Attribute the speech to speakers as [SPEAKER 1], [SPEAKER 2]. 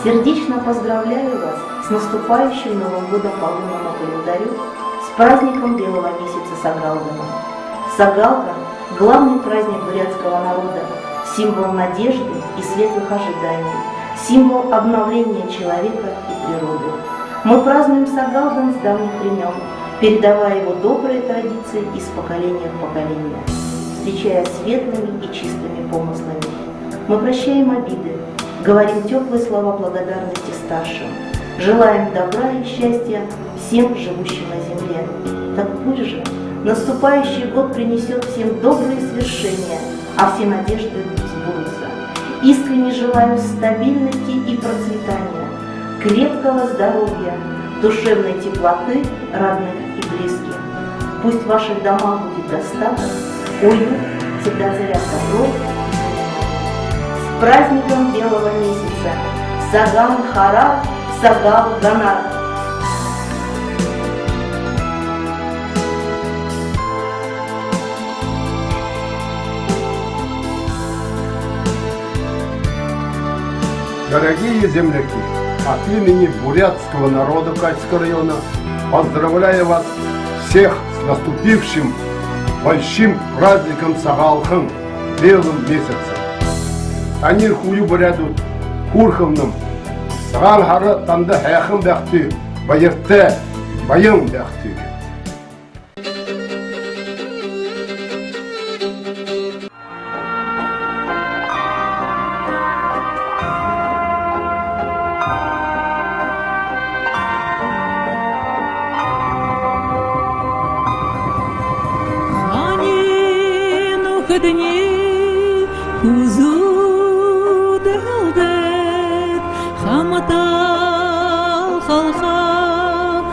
[SPEAKER 1] Сердечно поздравляю вас с наступающим Новым годом по лунному календарю, с праздником белого месяца Сагалгана. Сагалган – главный праздник бурятского народа, символ надежды и светлых ожиданий, символ обновления человека и природы. Мы празднуем Сагалган с давних времен, передавая его добрые традиции из поколения в поколение, встречая светлыми и чистыми помыслами. Мы прощаем обиды, говорим теплые слова благодарности старшим, желаем добра и счастья всем живущим на земле. Так пусть же наступающий год принесет всем добрые свершения, а все надежды сбудутся. Искренне желаю стабильности и процветания, крепкого здоровья, душевной теплоты родных и близких. Пусть в ваших домах будет достаток, уют, всегда царят добро. С праздником белого месяца! Саган Хара, Сагал Ганар!
[SPEAKER 2] Дорогие земляки, от имени бурятского народа Кальского района поздравляю вас всех с наступившим большим праздником Сагалхан, белым месяцем. Анир хую буряду курховным Сагал хара танда хайхын бәхті, байырты, байын бәхті.
[SPEAKER 3] Дни хузу делдет хамата халха